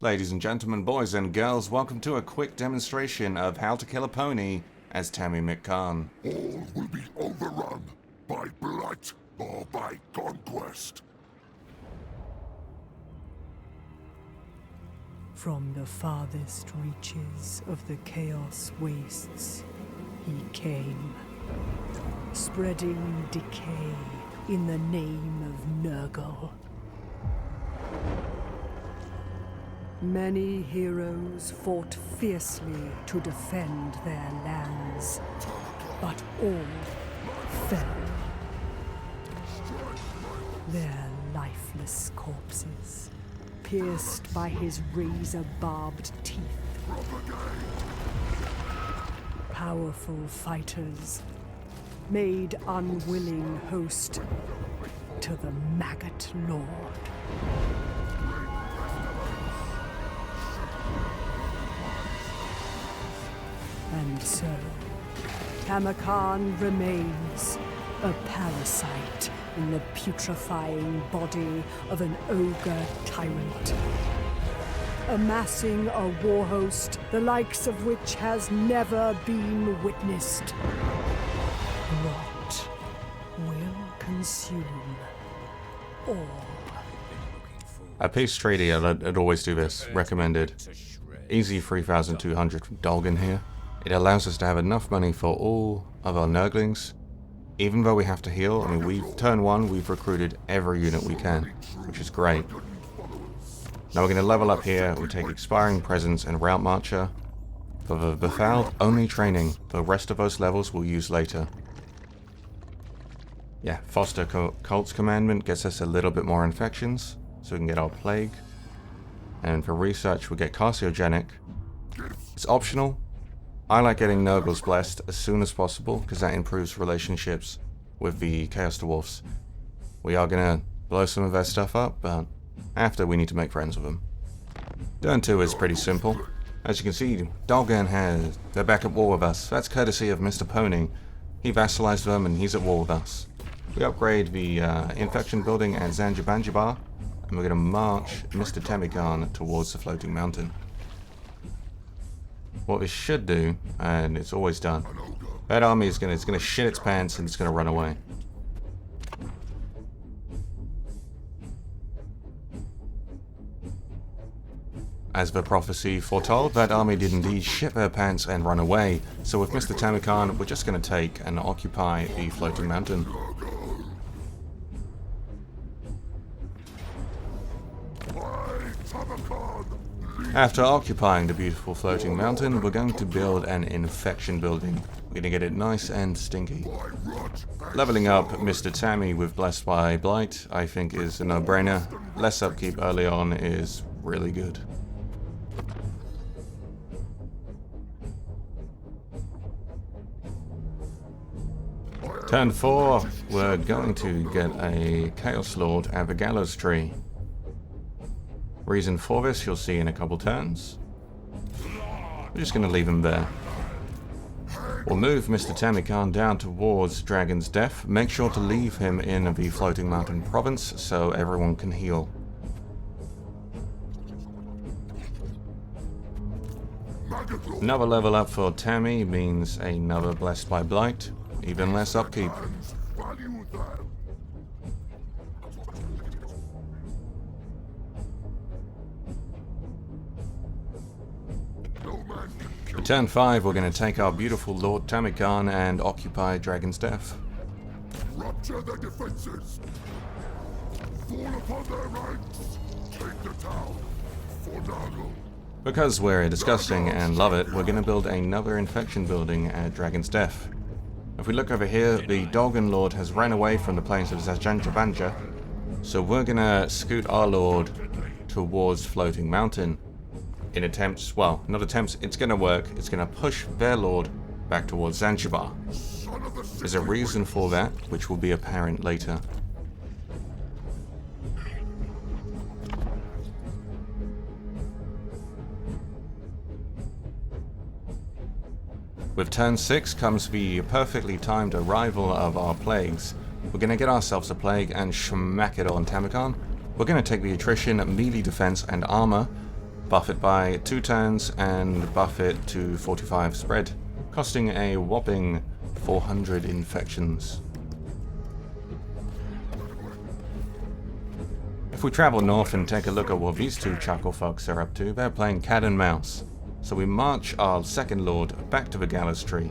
Ladies and gentlemen, boys and girls, welcome to a quick demonstration of how to kill a pony as Tamurkhan. All will be overrun by blight or by conquest. From the farthest reaches of the Chaos Wastes, he came, spreading decay in the name of Nurgle. Many heroes fought fiercely to defend their lands, but all fell. Their lifeless corpses, pierced by his razor-barbed teeth. Powerful fighters, made unwilling host to the Maggot Lord. And so, Tamurkhan remains a parasite in the putrefying body of an ogre tyrant, amassing a war host the likes of which has never been witnessed. What will consume all? A peace treaty, I'd always do this. Recommended. Easy 3,200 from Dolgan here. It allows us to have enough money for all of our Nurglings. Even though we have to heal, I mean, turn one, we've recruited every unit we can, which is great. Now we're going to level up here. We take Expiring Presence and Route Marcher. For the Befouled, only training. The rest of those levels we'll use later. Yeah, Foster Cult's Commandment gets us a little bit more infections, so we can get our Plague. And for research, we get Carcinogenic. It's optional. I like getting Nurgle's Blessed as soon as possible, because that improves relationships with the Chaos Dwarfs. We are going to blow some of their stuff up, but after we need to make friends with them. Turn 2 is pretty simple. As you can see, Dolgan they're back at war with us. That's courtesy of Mr. Pony. He vassalized them and he's at war with us. We upgrade the infection building at Zanjibar, and we're going to march Mr. Tamurkhan towards the floating mountain. What this should do, and it's always done, that army is going to shit its pants and it's going to run away. As the prophecy foretold, that army did indeed shit their pants and run away. So with Mr. Tamurkhan, we're just going to take and occupy the floating mountain. After occupying the beautiful floating mountain, we're going to build an infection building. We're going to get it nice and stinky. Leveling up Mr. Tammy with Blessed by Blight, I think, is a no-brainer. Less upkeep early on is really good. Turn 4, we're going to get a Chaos Lord at the Gallows Tree. Reason for this, you'll see in a couple turns. We're just going to leave him there. We'll move Mr. Tamurkhan down towards Dragon's Death. Make sure to leave him in the Floating Mountain Province so everyone can heal. Another level up for Tammy means another Blessed by Blight. Even less upkeep. Turn 5, we're going to take our beautiful Lord Tamurkhan and occupy Dragon's Death. Rupture their defenses. Fall upon their ranks. Take the town for Nurgle. Because we're disgusting and love it, we're going to build another infection building at Dragon's Death. If we look over here, the Dolgan Lord has ran away from the plains of Zanjibar, so we're going to scoot our Lord towards Floating Mountain. In attempts, well, not attempts, it's going to work. It's going to push their Lord back towards Zanjibar. There's a reason for that, which will be apparent later. With turn 6 comes the perfectly timed arrival of our plagues. We're going to get ourselves a plague and smack it on Tamurkhan. We're going to take the attrition, melee defense, and armor. buff it by 2 turns, and buff it to 45 spread, costing a whopping 400 infections. If we travel north and take a look at what these two chuckle fucks are up to, they're playing cat and mouse. So we march our second lord back to the gallows tree.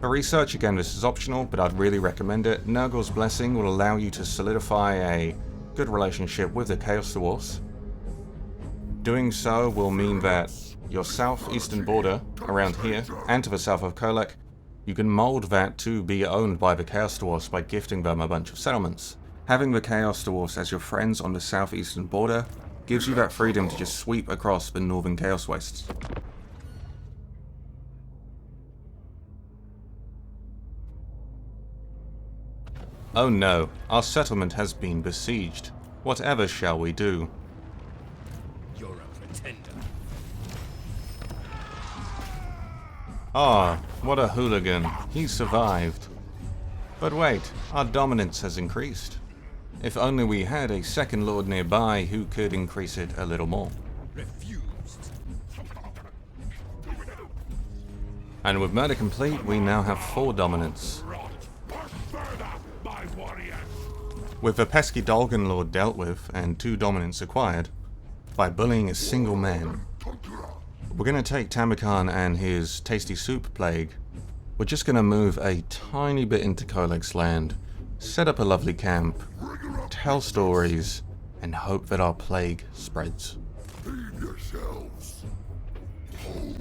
For research, again, this is optional, but I'd really recommend it. Nurgle's Blessing will allow you to solidify a good relationship with the Chaos Dwarfs. Doing so will mean that your southeastern border, around here, and to the south of Kholek, you can mold that to be owned by the Chaos Dwarfs by gifting them a bunch of settlements. Having the Chaos Dwarfs as your friends on the southeastern border gives you that freedom to just sweep across the northern Chaos Wastes. Oh no, our settlement has been besieged. Whatever shall we do? You're a pretender. Ah, what a hooligan. He survived. But wait, our dominance has increased. If only we had a second lord nearby who could increase it a little more. Refused. And with murder complete, we now have 4 dominance. With the pesky Dolgan Lord dealt with and 2 dominance acquired, by bullying a single man, we're going to take Tamurkhan and his tasty soup plague. We're just going to move a tiny bit into Kholek's land, set up a lovely camp, tell stories, and hope that our plague spreads. Feed yourselves. Hold.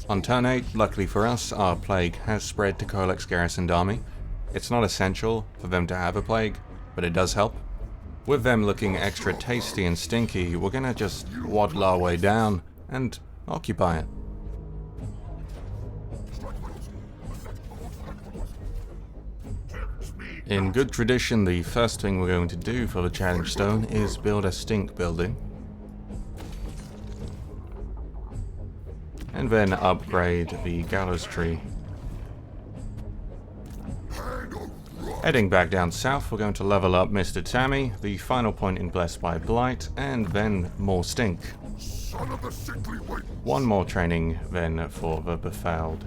On turn 8, luckily for us, our plague has spread to Kholek's garrisoned army. It's not essential for them to have a plague, but it does help. With them looking extra tasty and stinky, we're gonna just waddle our way down and occupy it. In good tradition, the first thing we're going to do for the challenge stone is build a stink building. And then upgrade the gallows tree. Heading back down south, we're going to level up Mr. Tammy, the final point in Blessed by Blight, and then more stink. One more training then for the Befouled.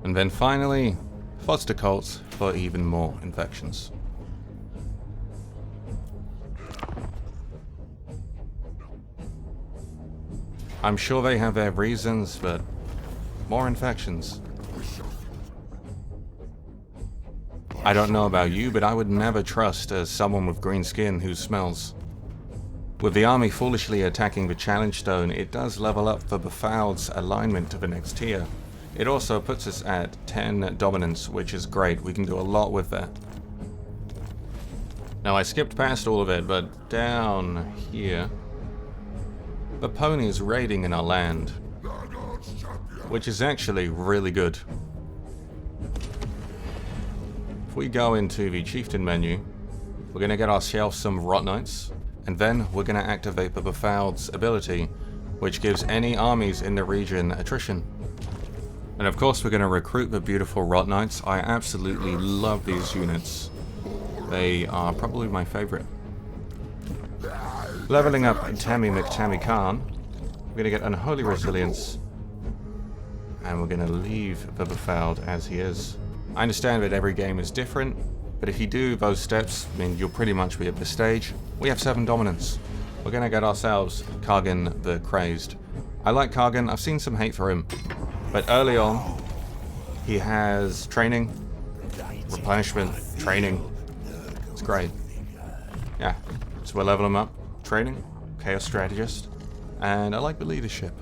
And then finally, foster cults for even more infections. I'm sure they have their reasons, but more infections. I don't know about you, but I would never trust someone with green skin who smells. With the army foolishly attacking the challenge stone, it does level up the Befouled's alignment to the next tier. It also puts us at 10 dominance, which is great. We can do a lot with that. Now I skipped past all of it, but down here, the pony is raiding in our land, which is actually really good. If we go into the chieftain menu, we're going to get ourselves some rot knights, and then we're going to activate the Befouled's ability, which gives any armies in the region attrition. And of course we're going to recruit the beautiful rot knights. I absolutely love these units. They are probably my favorite. Leveling up Tamurkhan, we're going to get Unholy Resilience, and we're going to leave the Befouled as he is. I understand that every game is different, but if you do those steps, I mean, you'll pretty much be at this stage. We have 7 dominance. We're going to get ourselves Kargan the Crazed. I like Kargan, I've seen some hate for him, but early on, he has training, replenishment, training. It's great. Yeah, so we'll level him up. Training, Chaos Strategist, and I like the leadership.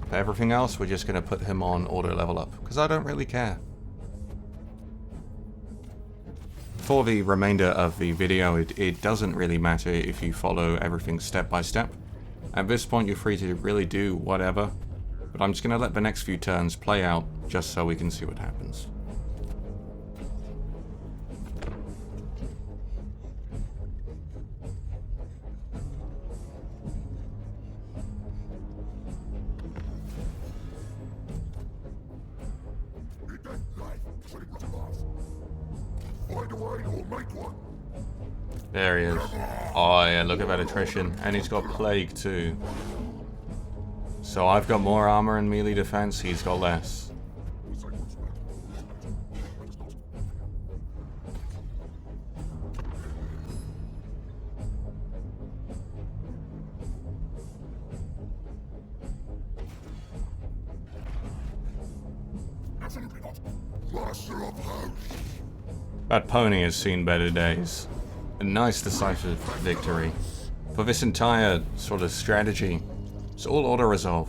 For everything else, we're just going to put him on auto level up, because I don't really care. For the remainder of the video, it doesn't really matter if you follow everything step by step. At this point, you're free to really do whatever, but I'm just going to let the next few turns play out, just so we can see what happens. Find a way or make one. There he is. Oh yeah, look at that attrition. And he's got plague too. So I've got more armor and melee defense, he's got less. Absolutely not. Master of house. That pony has seen better days. A nice decisive victory. For this entire sort of strategy, it's all auto-resolve.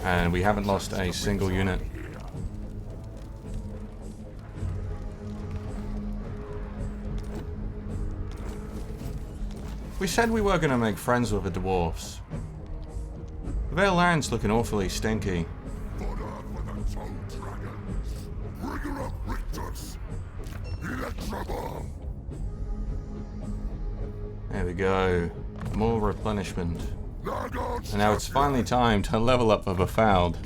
And we haven't lost a single unit. We said we were going to make friends with the dwarves. Their land's looking awfully stinky. Fodder for the toad dragons. Rigor of Rictus. Electrobomb. There we go. More replenishment. Laggards. And now it's finally time to level up with a V.Hard.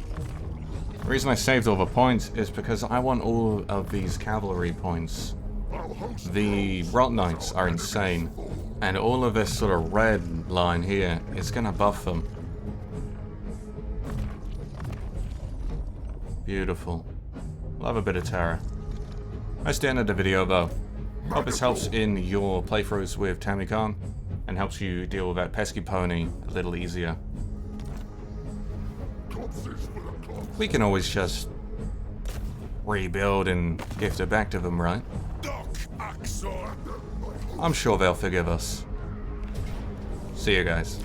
The reason I saved all the points is because I want all of these cavalry points. The Rot Knights are insane. And all of this sort of red line here is going to buff them. Beautiful. Love a bit of terror. That's the end of the video though. Hope this helps in your playthroughs with Tamurkhan and helps you deal with that pesky pony a little easier. We can always just rebuild and gift it back to them, right? I'm sure they'll forgive us. See you guys.